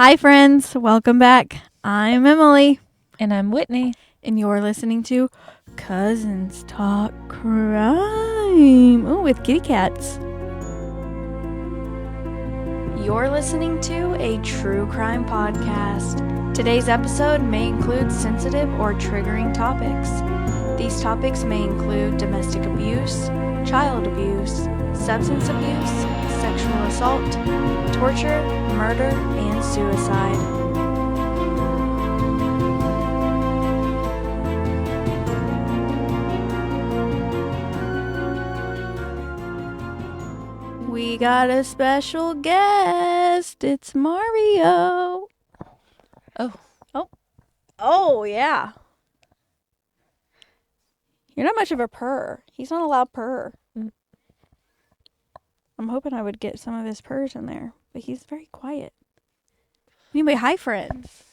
Hi, friends. Welcome back. I'm Emily. And I'm Whitney. And you're listening to Cousins Talk Crime. Oh, with kitty cats. You're listening to a true crime podcast. Today's episode may include sensitive or triggering topics. These topics may include domestic abuse, child abuse, substance abuse, sexual assault, torture, murder, and suicide. We got a special guest. It's Mario. Oh, yeah. You're not much of a purr. He's not allowed purr. I'm hoping I would get some of his purrs in there, but he's very quiet. Anyway, hi, friends.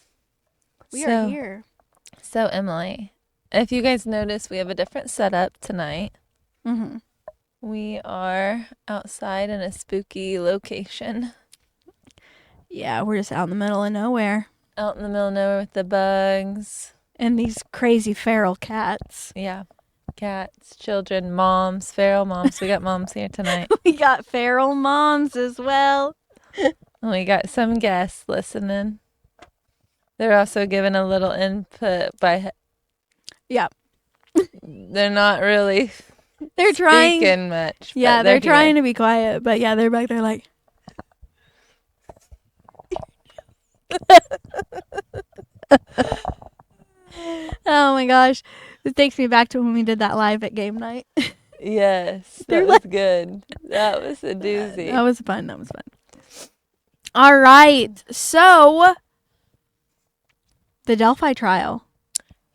We are here. So, Emily, if you guys notice, we have a different setup tonight. Mm-hmm. We are outside in a spooky location. Yeah, we're just out in the middle of nowhere. Out in the middle of nowhere with the bugs. And these crazy feral cats. Yeah. Cats, children, moms, feral moms. We got moms here tonight. We got feral moms as well. And we got some guests listening. They're also giving a little input by... Yeah. They're not really... They're trying... speaking much. Yeah, they're trying to be quiet. But yeah, they're back there like... Oh my gosh. This takes me back to when we did that live at game night. Yes, that was good. That was a doozy. That was fun. All right. So, the Delphi trial.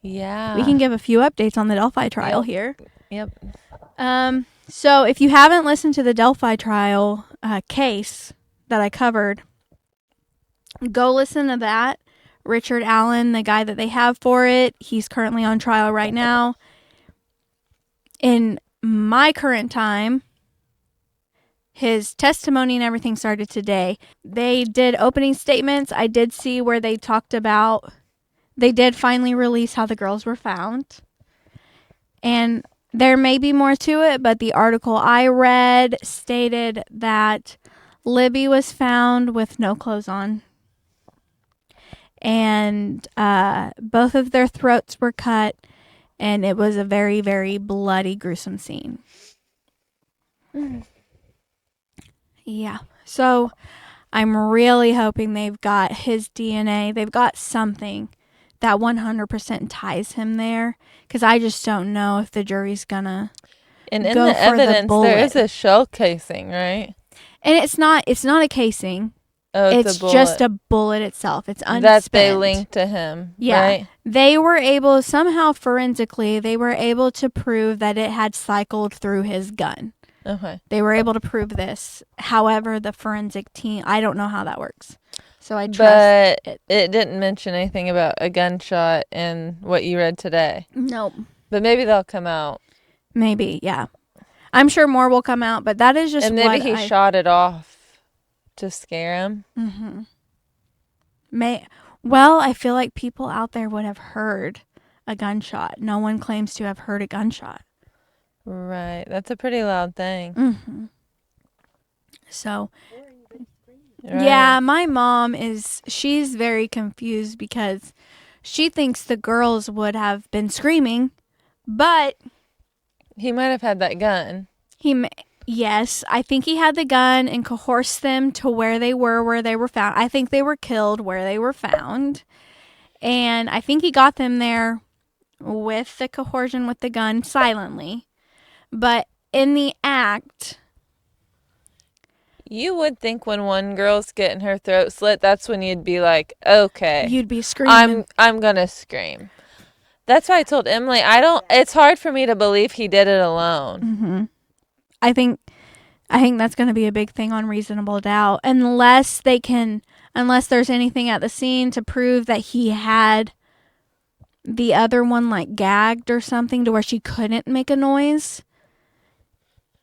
Yeah. We can give a few updates on the Delphi trial here. Yep. So, if you haven't listened to the Delphi trial case that I covered, go listen to that. Richard Allen, the guy that they have for it, he's currently on trial right now. In my current time, his testimony and everything started today. They did opening statements. I did see where they talked about, they did finally release how the girls were found. And there may be more to it, but the article I read stated that Libby was found with no clothes on. And both of their throats were cut, and it was a very, very bloody, gruesome scene. Yeah. So I'm really hoping they've got his DNA. They've got something that 100% ties him there, because I just don't know if the jury's gonna And in go the for evidence, the there is a shell casing, right? And it's not a casing. Oh, it's a bullet. just a bullet itself. It's unspent. That they linked to him, Yeah. right? They were able, somehow forensically, they were able to prove that it had cycled through his gun. Okay. They were able to prove this. However, the forensic team, I don't know how that works. So I trust it. It didn't mention anything about a gunshot in what you read today. Nope. But maybe they'll come out. Maybe, yeah. I'm sure more will come out, but that is just and maybe he shot it off to scare him. Mm-hmm. Well, I feel like people out there would have heard a gunshot. No one claims to have heard a gunshot. Right. That's a pretty loud thing. Mm-hmm. So, right. Yeah, my mom she's very confused because she thinks the girls would have been screaming, but... He might have had that gun. Yes, I think he had the gun and coerced them to where they were found. I think they were killed where they were found. And I think he got them there with the coercion with the gun silently. But in the act... You would think when one girl's getting her throat slit, that's when you'd be like, okay. You'd be screaming. I'm going to scream. That's why I told Emily, it's hard for me to believe he did it alone. Mm-hmm. I think that's going to be a big thing on reasonable doubt, unless there's anything at the scene to prove that he had the other one like gagged or something to where she couldn't make a noise.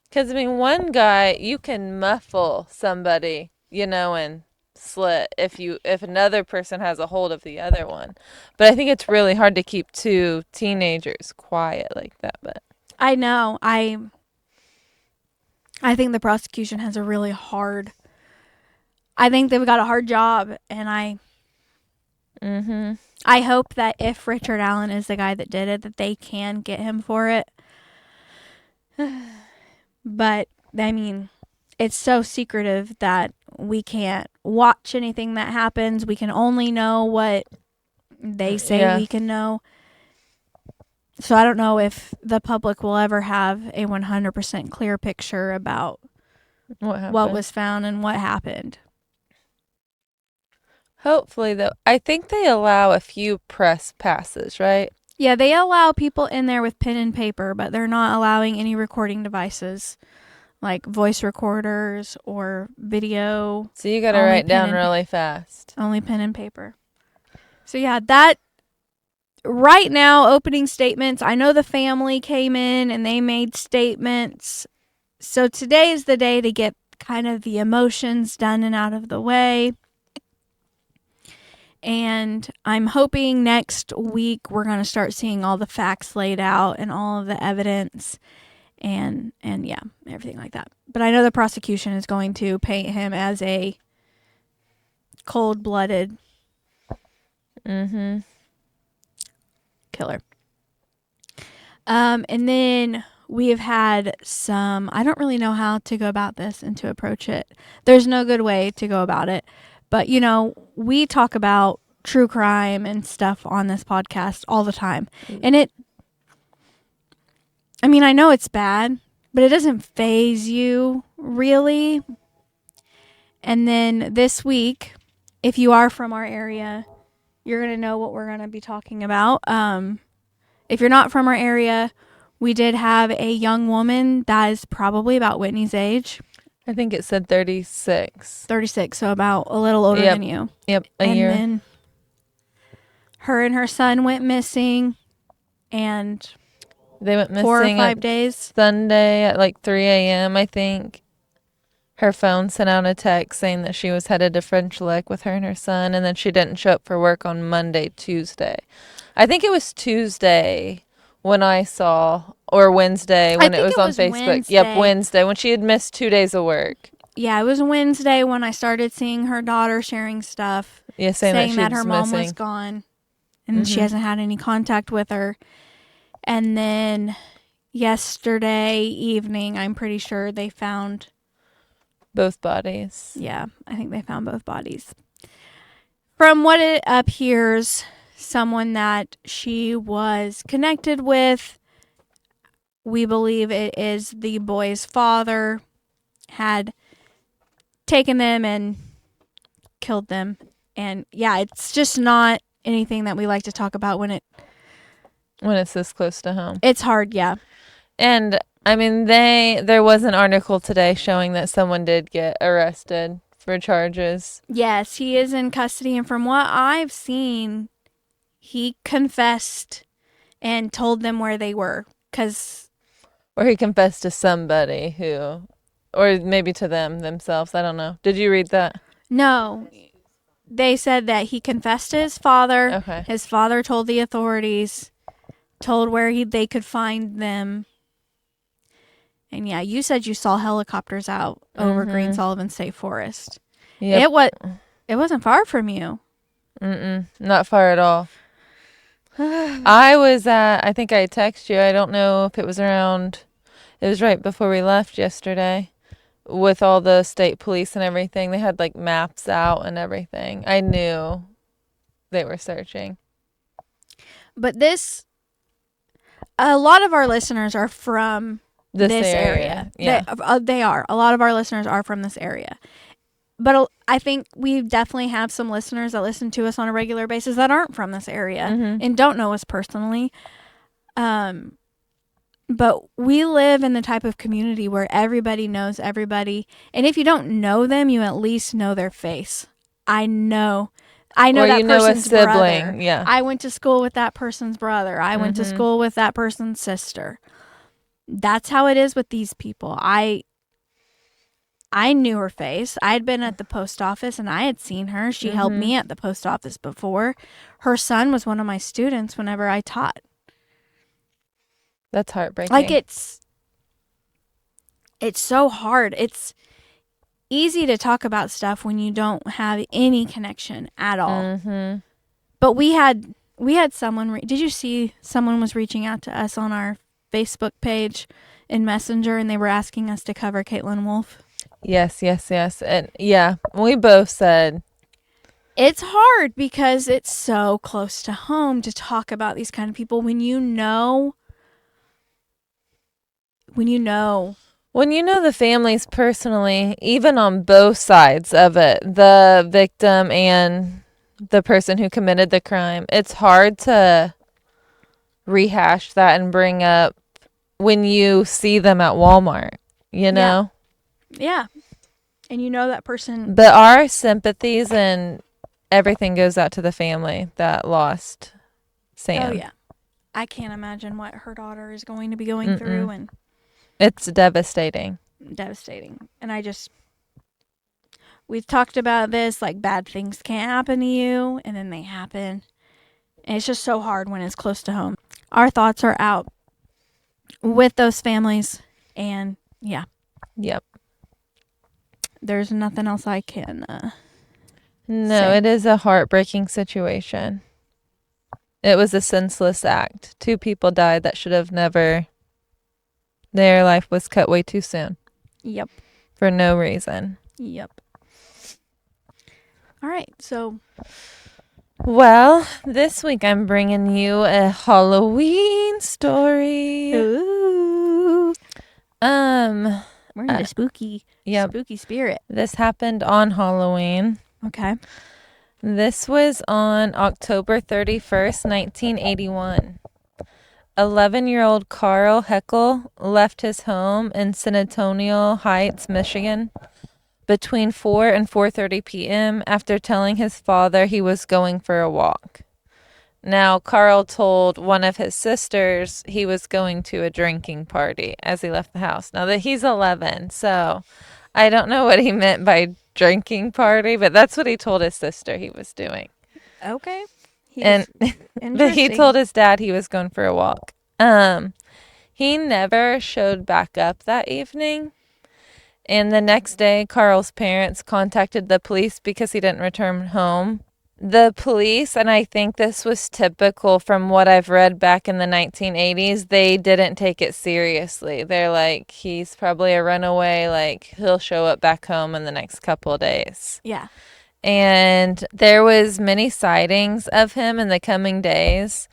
Because, I mean, one guy, you can muffle somebody, and slit if another person has a hold of the other one. But I think it's really hard to keep two teenagers quiet like that. But I know. I think the prosecution has a really hard. I think they've got a hard job, and I hope that if Richard Allen is the guy that did it, that they can get him for it. But I mean, it's so secretive that we can't watch anything that happens. We can only know what they say we can know. So I don't know if the public will ever have a 100% clear picture about what was found and what happened. Hopefully, though, I think they allow a few press passes, right? Yeah, they allow people in there with pen and paper, but they're not allowing any recording devices like voice recorders or video. So you got to write down really fast. Only pen and paper. So yeah, that right now, opening statements. I know the family came in and they made statements. So today is the day to get kind of the emotions done and out of the way. And I'm hoping next week we're going to start seeing all the facts laid out and all of the evidence and yeah, everything like that. But I know the prosecution is going to paint him as a cold-blooded killer. And then we have had some, I don't really know how to go about this and to approach it. There's no good way to go about it. But, you know, we talk about true crime and stuff on this podcast all the time. And I know it's bad, but it doesn't faze you, really. And then this week, if you are from our area, you're going to know what we're going to be talking about. If you're not from our area, we did have a young woman that is probably about Whitney's age. I think it said 36. 36, so about a little older than you. Yep, a year. And then her and her son went missing, and they went missing 4 or 5 days. Sunday at like 3 a.m., I think. Her phone sent out a text saying that she was headed to French Lick with her and her son, and then she didn't show up for work on Monday, Tuesday. I think it was Tuesday when I saw, or Wednesday when it was on Facebook. Wednesday. Yep, Wednesday when she had missed 2 days of work. Yeah, it was Wednesday when I started seeing her daughter sharing stuff. Yeah, saying that her mom was gone and she hasn't had any contact with her. And then yesterday evening, I'm pretty sure they found both bodies. Yeah, I think they found both bodies. From what it appears, someone that she was connected with, we believe it is the boy's father, had taken them and killed them. And yeah, it's just not anything that we like to talk about when it's this close to home. It's hard, yeah. And I mean, there was an article today showing that someone did get arrested for charges. Yes, he is in custody, and from what I've seen, he confessed and told them where they were, or he confessed to somebody or maybe to themselves. I don't know. Did you read that? No. They said that he confessed to his father. Okay. His father told the authorities, told where they could find them. And yeah, you said you saw helicopters out over Green Sullivan State Forest. Yep. It wasn't far from you. Not far at all. I was I think I texted you. I don't know if it was it was right before we left yesterday with all the state police and everything. They had like maps out and everything. I knew they were searching. But a lot of our listeners are from this area. Yeah. They are. A lot of our listeners are from this area. But I think we definitely have some listeners that listen to us on a regular basis that aren't from this area and don't know us personally. But we live in the type of community where everybody knows everybody. And if you don't know them, you at least know their face. I know that person's brother. Yeah. I went to school with that person's brother. I went to school with that person's sister. That's how it is with these people. I knew her face. I had been at the post office and I had seen her. She helped me at the post office before. Her son was one of my students whenever I taught. That's heartbreaking. Like, it's so hard. It's easy to talk about stuff when you don't have any connection at all. But we had someone. Did you see someone was reaching out to us on our Facebook page in Messenger, and they were asking us to cover Caitlin Wolf? Yes. And yeah, we both said it's hard because it's so close to home to talk about these kind of people when you know the families personally, even on both sides of it, the victim and the person who committed the crime, it's hard to rehash that and bring up when you see them at Walmart, you know? Yeah. And you know that person. But our sympathies and everything goes out to the family that lost Sam. Oh, yeah. I can't imagine what her daughter is going to be going through, and it's devastating. And we've talked about this, like, bad things can't happen to you, and then they happen. And it's just so hard when it's close to home. Our thoughts are out with those families, and yeah. Yep. There's nothing else I can say. It is a heartbreaking situation. It was a senseless act. 2 people died that should have never. Their life was cut way too soon. Yep. For no reason. Yep. All right, so. Well, this week I'm bringing you a Halloween story. Ooh. We're in the spooky spirit. This happened on Halloween. Okay. This was on October 31st, 1981. 11-year-old Karl Heikell left his home in San Antonio Heights, Michigan, between 4 and 4:30 p.m. after telling his father he was going for a walk. Now, Karl told one of his sisters he was going to a drinking party as he left the house. Now that he's 11, so I don't know what he meant by drinking party, but that's what he told his sister he was doing. Okay. But he told his dad he was going for a walk. He never showed back up that evening. And the next day, Karl's parents contacted the police because he didn't return home. The police, and I think this was typical from what I've read back in the 1980s, they didn't take it seriously. They're like, he's probably a runaway, like, he'll show up back home in the next couple of days. Yeah. And there was many sightings of him in the coming days.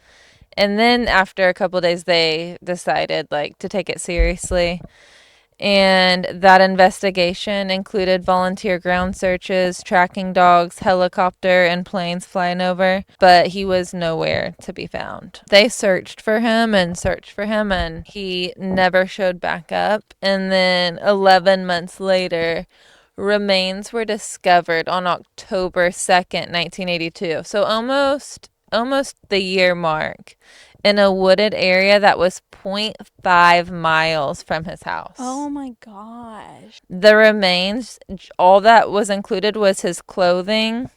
And then after a couple of days, they decided, like, to take it seriously. And that investigation included volunteer ground searches, tracking dogs, helicopter, and planes flying over, but he was nowhere to be found. They searched for him, and he never showed back up. And then 11 months later, remains were discovered on October 2nd, 1982. So almost the year mark, in a wooded area that was 0.5 miles from his house. Oh my gosh. The remains, all that was included was his clothing,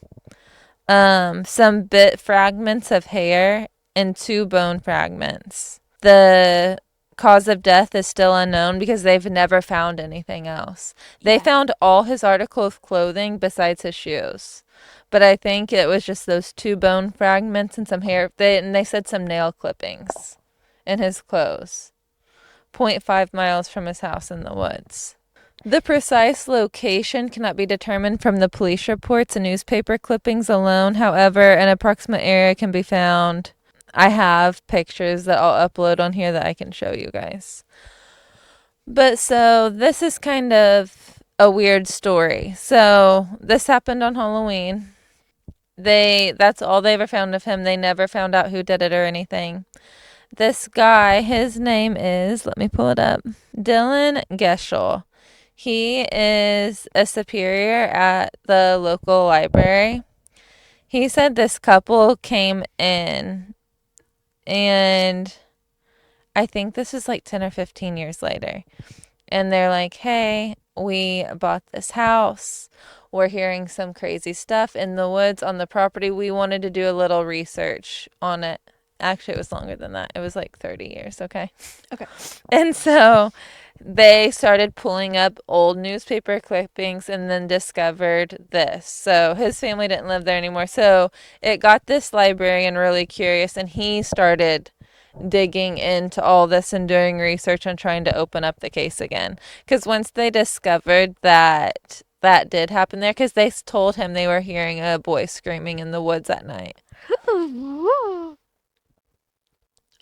some bit fragments of hair, and 2 bone fragments. The cause of death is still unknown because they've never found anything else. They found all his article of clothing besides his shoes. But I think it was just those 2 bone fragments and some hair. They said some nail clippings in his clothes. 0.5 miles from his house in the woods. The precise location cannot be determined from the police reports and newspaper clippings alone. However, an approximate area can be found. I have pictures that I'll upload on here that I can show you guys. But so this is kind of a weird story. So this happened on Halloween. That's all they ever found of him. They never found out who did it or anything. This guy, his name is, let me pull it up, Dylan Geschel. He is a superior at the local library. He said this couple came in, and I think this is like 10 or 15 years later. And they're like, hey, we bought this house. We're hearing some crazy stuff in the woods on the property. We wanted to do a little research on it. Actually, it was longer than that. It was like 30 years, okay? Okay. And so they started pulling up old newspaper clippings and then discovered this. So his family didn't live there anymore. So it got this librarian really curious, and he started digging into all this and doing research and trying to open up the case again. Because once they discovered that that did happen there, because they told him they were hearing a boy screaming in the woods at night.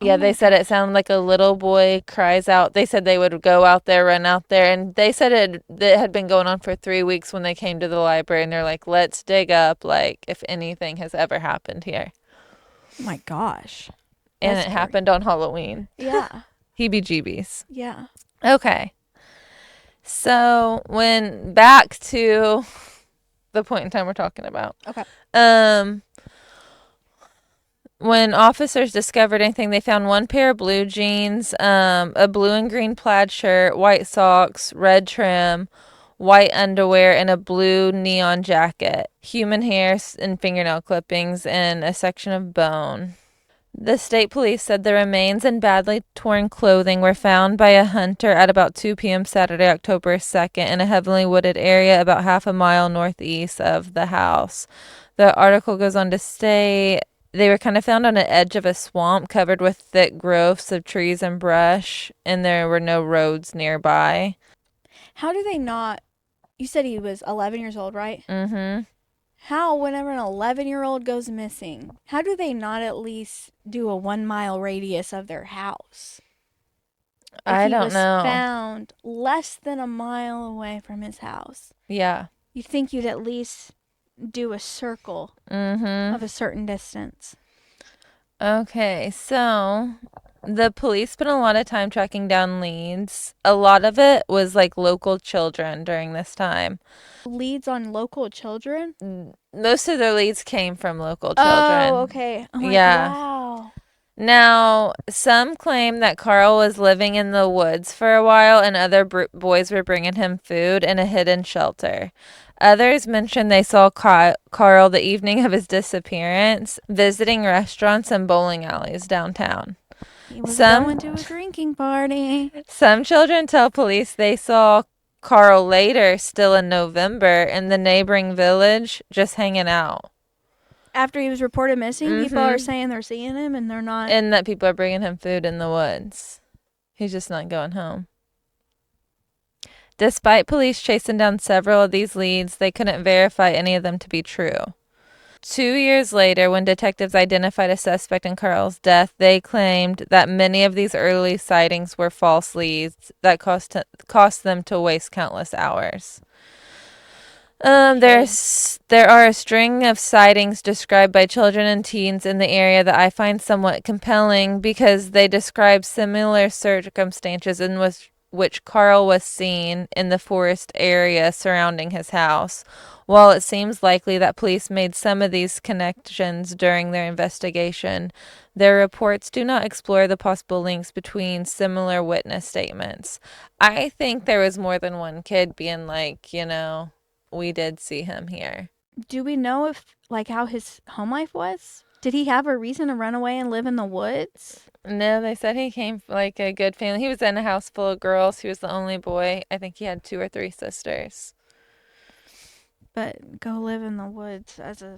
Yeah, they said it sounded like a little boy cries out. They said they would go out there, run out there, and they said it had been going on for 3 weeks when they came to the library, and they're like, let's dig up, like, if anything has ever happened here. Oh my gosh. And That's it scary. happened on Halloween. Yeah. Heebie-jeebies. Yeah. Okay. So, back to the point in time we're talking about. Okay. When officers discovered anything, they found one pair of blue jeans, a blue and green plaid shirt, white socks, red trim, white underwear, and a blue neon jacket, human hair and fingernail clippings, and a section of bone. The state police said the remains and badly torn clothing were found by a hunter at about 2 p.m. Saturday, October 2nd, in a heavily wooded area about half a mile northeast of the house. The article goes on to say they were kind of found on the edge of a swamp covered with thick growths of trees and brush, and there were no roads nearby. How do they not? You said he was 11 years old, right? Mm-hmm. How, whenever an 11-year-old goes missing, how do they not at least do a 1-mile radius of their house? I don't If he know. was found less than a mile away from his house, Yeah. you'd think you'd at least do a circle Mm-hmm. of a certain distance. Okay, so the police spent a lot of time tracking down leads. A lot of it was like local children during this time. Leads on local children? Most of their leads came from local children. Oh, okay. I'm like, Yeah. wow. Now, some claim that Carl was living in the woods for a while and other boys were bringing him food in a hidden shelter. Others mention they saw Carl the evening of his disappearance, visiting restaurants and bowling alleys downtown. He was going to a drinking party. Some children tell police they saw Carl later, still in November, in the neighboring village, just hanging out. After he was reported missing, people are saying they're seeing him and they're not. And that people are bringing him food in the woods. He's just not going home. Despite police chasing down several of these leads, they couldn't verify any of them to be true. 2 years later, when detectives identified a suspect in Carl's death, they claimed that many of these early sightings were false leads that cost them to waste countless hours. There are a string of sightings described by children and teens in the area that I find somewhat compelling because they describe similar circumstances in which Carl was seen in the forest area surrounding his house. While it seems likely that police made some of these connections during their investigation, their reports do not explore the possible links between similar witness statements. I think there was more than one kid being like, we did see him here. Do we know if, how his home life was? Did he have a reason to run away and live in the woods? No, they said he came from, a good family. He was in a house full of girls. He was the only boy. I think he had 2 or 3 sisters. But go live in the woods as a...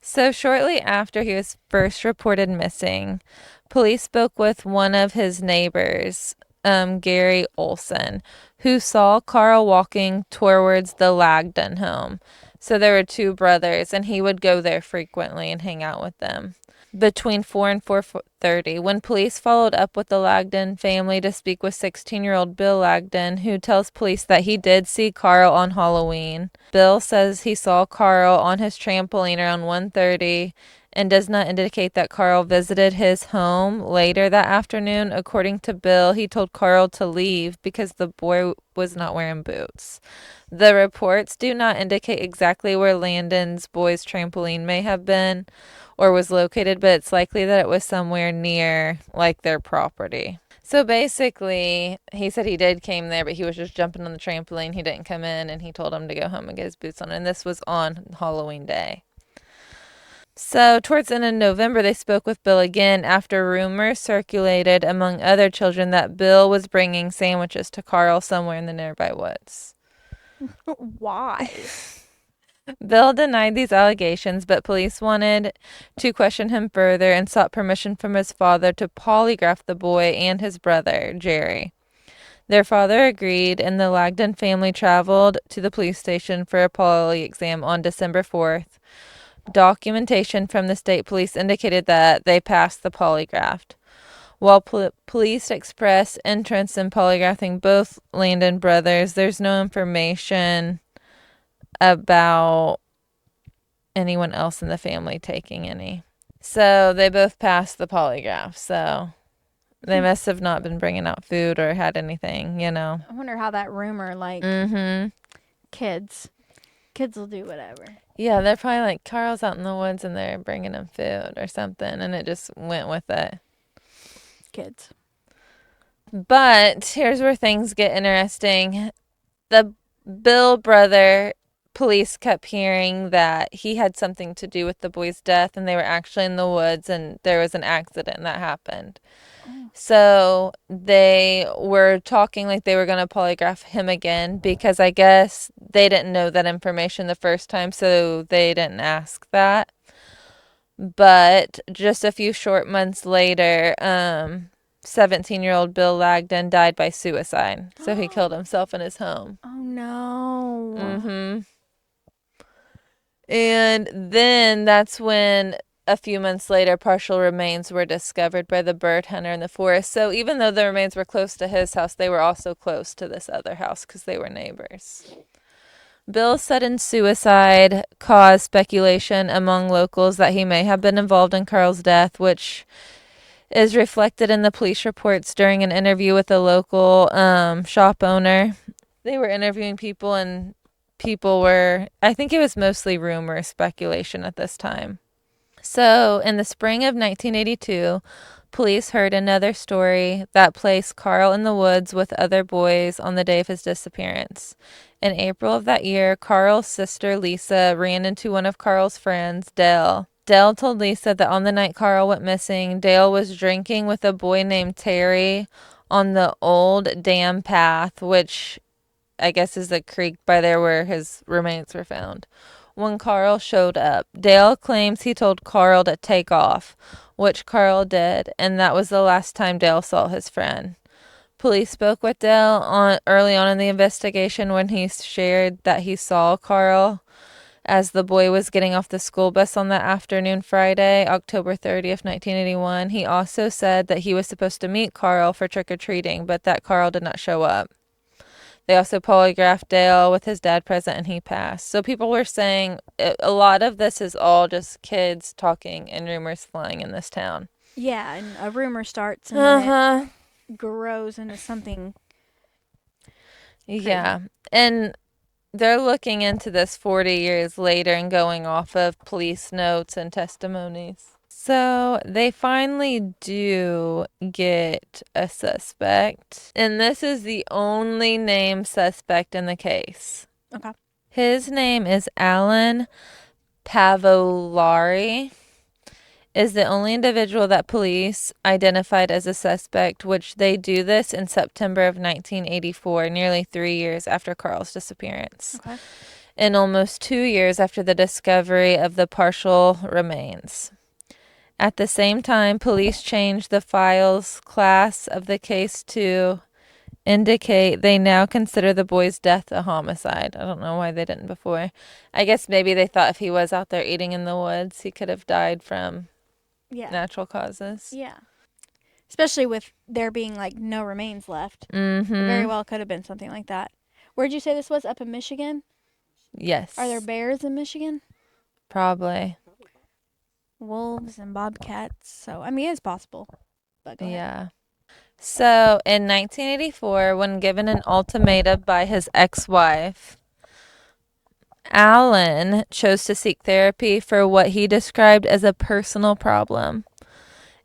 So shortly after he was first reported missing, police spoke with one of his neighbors, Gary Olson, who saw Carl walking towards the Lagdon home. So there were 2 brothers, and he would go there frequently and hang out with them. Between 4 and 4:30, when police followed up with the Lagdon family to speak with 16-year-old Bill Lagdon, who tells police that he did see Carl on Halloween. Bill says he saw Carl on his trampoline around 1:30 and does not indicate that Carl visited his home later that afternoon. According to Bill, he told Carl to leave because the boy was not wearing boots. The reports do not indicate exactly where Landon's boy's trampoline may have been or was located, but it's likely that it was somewhere near, their property. So basically, he said he did came there, but he was just jumping on the trampoline. He didn't come in, and he told him to go home and get his boots on. And this was on Halloween Day. So towards the end of November, they spoke with Bill again after rumors circulated among other children that Bill was bringing sandwiches to Karl somewhere in the nearby woods. Why? Bill denied these allegations, but police wanted to question him further and sought permission from his father to polygraph the boy and his brother, Jerry. Their father agreed, and the Lagden family traveled to the police station for a poly exam on December 4th. Documentation from the state police indicated that they passed the polygraph. While police expressed interest in polygraphing both Landon brothers, there's no information about anyone else in the family taking any. So they both passed the polygraph. So they must have not been bringing out food or had anything, you know. I wonder how that rumor, like, kids will do whatever. Yeah, they're probably like, Karl's out in the woods and they're bringing him food or something, and it just went with it. Kids. But here's where things get interesting. The Bill brother, police kept hearing that he had something to do with the boy's death, and they were actually in the woods, and there was an accident that happened. So they were talking like they were going to polygraph him again because I guess they didn't know that information the first time, so they didn't ask that. But just a few short months later, 17-year-old Bill Lagden died by suicide. So he killed himself in his home. Oh, no. And then that's when a few months later, partial remains were discovered by the bird hunter in the forest. So even though the remains were close to his house, they were also close to this other house because they were neighbors. Bill's sudden suicide caused speculation among locals that he may have been involved in Karl's death, which is reflected in the police reports during an interview with a local shop owner. They were interviewing people, and people were, I think it was mostly rumor, speculation at this time. So, in the spring of 1982, police heard another story that placed Karl in the woods with other boys on the day of his disappearance. In April of that year, Karl's sister Lisa ran into one of Karl's friends, Dale. Dale told Lisa that on the night Karl went missing, Dale was drinking with a boy named Terry on the old dam path, which I guess is the creek by there where his remains were found. When Karl showed up, Dale claims he told Karl to take off, which Karl did, and that was the last time Dale saw his friend. Police spoke with Dale early on in the investigation when he shared that he saw Karl as the boy was getting off the school bus on that afternoon Friday, October 30th, 1981. He also said that he was supposed to meet Karl for trick-or-treating, but that Karl did not show up. They also polygraphed Dale with his dad present, and he passed. So people were saying a lot of this is all just kids talking and rumors flying in this town. Yeah, and a rumor starts and then it grows into something crazy. Yeah, and they're looking into this 40 years later and going off of police notes and testimonies. So they finally do get a suspect, and this is the only named suspect in the case. Okay. His name is Alan Pavolari, is the only individual that police identified as a suspect, which they do this in September of 1984, nearly 3 years after Karl's disappearance. Okay. And almost 2 years after the discovery of the partial remains. At the same time, police changed the files class of the case to indicate they now consider the boy's death a homicide. I don't know why they didn't before. I guess maybe they thought if he was out there eating in the woods, he could have died from natural causes. Yeah. Especially with there being, like, no remains left. Mm-hmm. It very well could have been something like that. Where'd you say this was? Up in Michigan? Yes. Are there bears in Michigan? Probably. Wolves and bobcats. So, I mean, it's possible. But go ahead. Yeah. So, in 1984, when given an ultimatum by his ex-wife, Alan chose to seek therapy for what he described as a personal problem.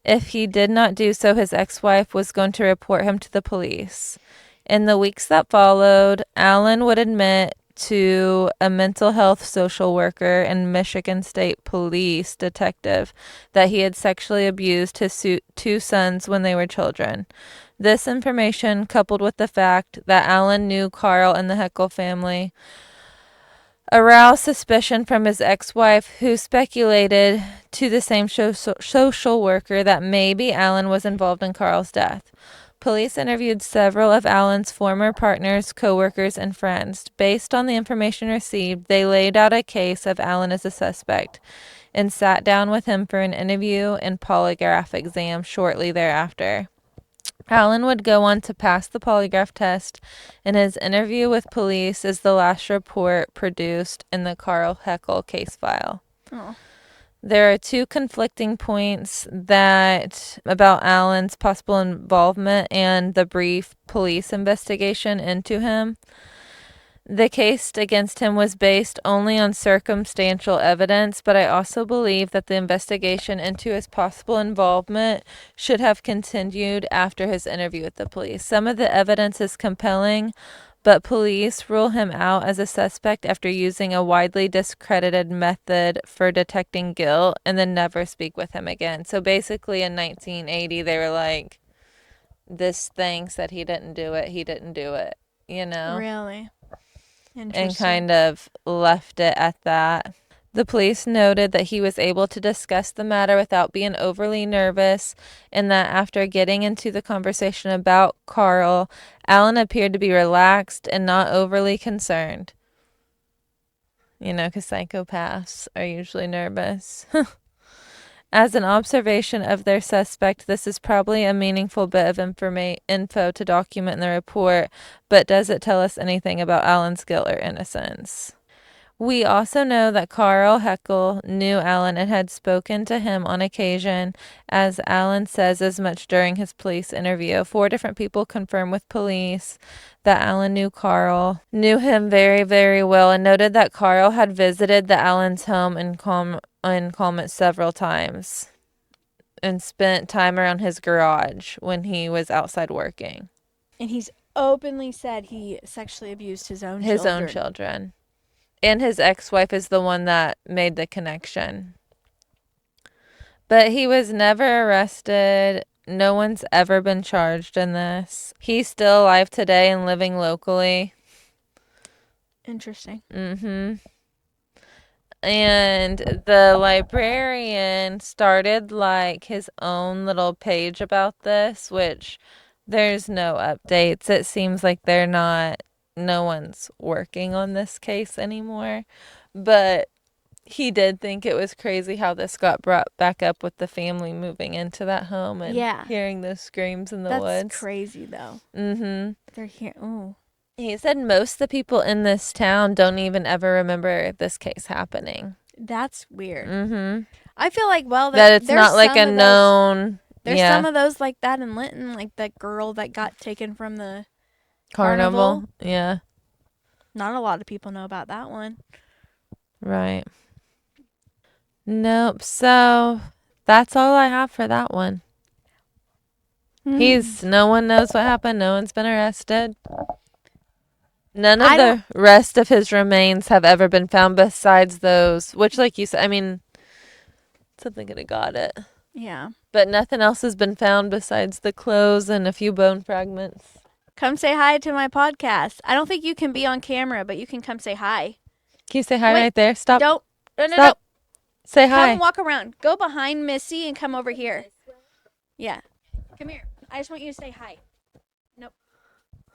If he did not do so, his ex-wife was going to report him to the police. In the weeks that followed, Allen would admit to a mental health social worker and Michigan State Police detective that he had sexually abused his two sons when they were children. This information, coupled with the fact that Allen knew Karl and the Heikell family, aroused suspicion from his ex-wife, who speculated to the same social worker that maybe Allen was involved in Karl's death. Police interviewed several of Allen's former partners, co-workers, and friends. Based on the information received, they laid out a case of Allen as a suspect and sat down with him for an interview and polygraph exam shortly thereafter. Allen would go on to pass the polygraph test, and his interview with police is the last report produced in the Karl Heikell case file. Oh. There are two conflicting points that about Allen's possible involvement and the brief police investigation into him. The case against him was based only on circumstantial evidence, but I also believe that the investigation into his possible involvement should have continued after his interview with the police. Some of the evidence is compelling, but police rule him out as a suspect after using a widely discredited method for detecting guilt and then never speak with him again. So basically in 1980, they were like, this thing said he didn't do it, you know? Really? And kind of left it at that. The police noted that he was able to discuss the matter without being overly nervous, and that after getting into the conversation about Karl, Allen appeared to be relaxed and not overly concerned. You know, because psychopaths are usually nervous. As an observation of their suspect, this is probably a meaningful bit of info to document in the report, but does it tell us anything about Allen's guilt or innocence? We also know that Karl Heikell knew Allen and had spoken to him on occasion, as Allen says as much during his police interview. 4 different people confirmed with police that Allen knew Karl, knew him very, very well, and noted that Karl had visited the Allen's home in Comet several times and spent time around his garage when he was outside working. And he's openly said he sexually abused his own children. And his ex-wife is the one that made the connection. But he was never arrested. No one's ever been charged in this. He's still alive today and living locally. Interesting. Mm-hmm. And the librarian started like his own little page about this, which there's no updates. It seems like no one's working on this case anymore. But he did think it was crazy how this got brought back up with the family moving into that home and hearing those screams in the woods. That's crazy, though. Mm-hmm. They're here. Oh. He said most of the people in this town don't even ever remember this case happening. That's weird. Mm-hmm. I feel like, that it's not like a known... There's some of those like that in Linton, like that girl that got taken from the carnival. Yeah. Not a lot of people know about that one. Right. Nope. So that's all I have for that one. No one knows what happened. No one's been arrested. None of the rest of his remains have ever been found besides those, which, like you said, I mean, something could have got it. Yeah. But nothing else has been found besides the clothes and a few bone fragments. Come say hi to my podcast. I don't think you can be on camera, but you can come say hi. Can you say hi right there? Stop. Don't. No. Say hi. Come walk around. Go behind Missy and come over here. Yeah. Come here. I just want you to say hi. Nope.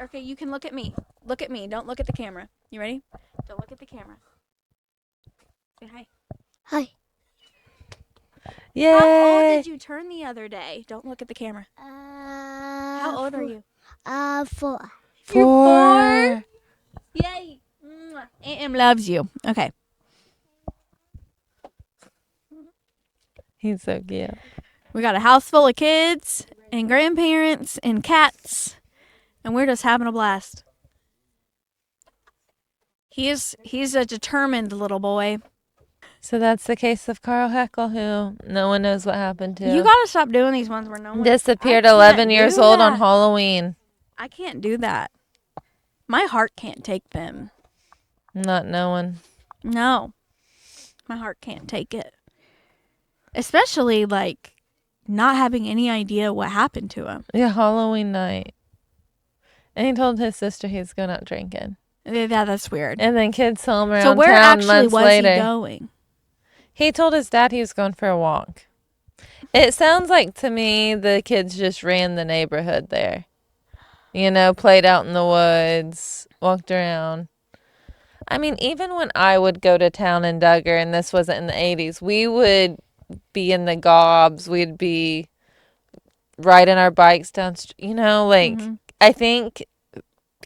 Okay, you can look at me. Look at me. Don't look at the camera. You ready? Don't look at the camera. Say hi. Hi. Yay. How old did you turn the other day? Don't look at the camera. How old are you? 4. You're 4? Yay. AM loves you. Okay. He's so cute. We got a house full of kids and grandparents and cats, and we're just having a blast. He's a determined little boy. So that's the case of Karl Heikell, who no one knows what happened to. You gotta stop doing these ones where no one Disappeared I can't 11 do years old on that. Halloween. I can't do that. My heart can't take them. Not knowing. No. My heart can't take it. Especially, like, not having any idea what happened to him. Yeah, Halloween night. And he told his sister he's going out drinking. Yeah, that's weird. And then kids saw him around So where town actually months was later. he going? He told his dad he was going for a walk. It sounds like to me the kids just ran the neighborhood there. You know, played out in the woods, walked around. I mean, even when I would go to town in Duggar, and this wasn't in the 80s, we would be in the gobs. We'd be riding our bikes down, I think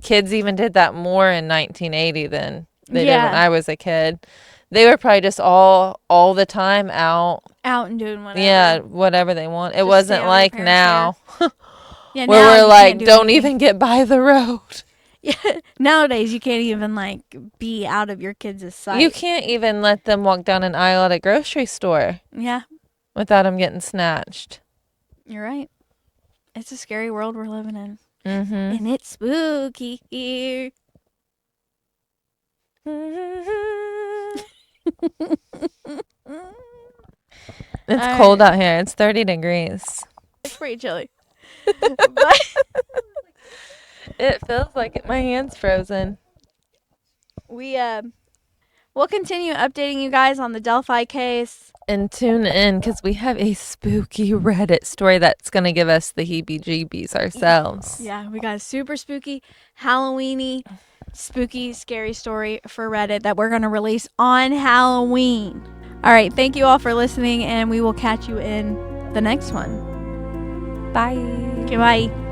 kids even did that more in 1980 than they did when I was a kid. They were probably just all the time out and doing whatever. Yeah, whatever they want. It Just wasn't stay like out of your now Yeah, where now we're you like, can't do don't anything. even get by the road. Yeah, nowadays you can't even like be out of your kids' sight. You can't even let them walk down an aisle at a grocery store Yeah, without them getting snatched. you're right. It's a scary world we're living in. Mm-hmm. And it's spooky here. It's All cold right. out here. It's 30 degrees. It's pretty chilly. But It feels like it. My hand's frozen. we'll continue updating you guys on the Delphi case. And tune in because we have a spooky Reddit story that's going to give us the heebie-jeebies ourselves. Yeah, we got a super spooky, Halloween-y, spooky, scary story for Reddit that we're going to release on Halloween. All right, thank you all for listening, and we will catch you in the next one. Bye. Okay, bye.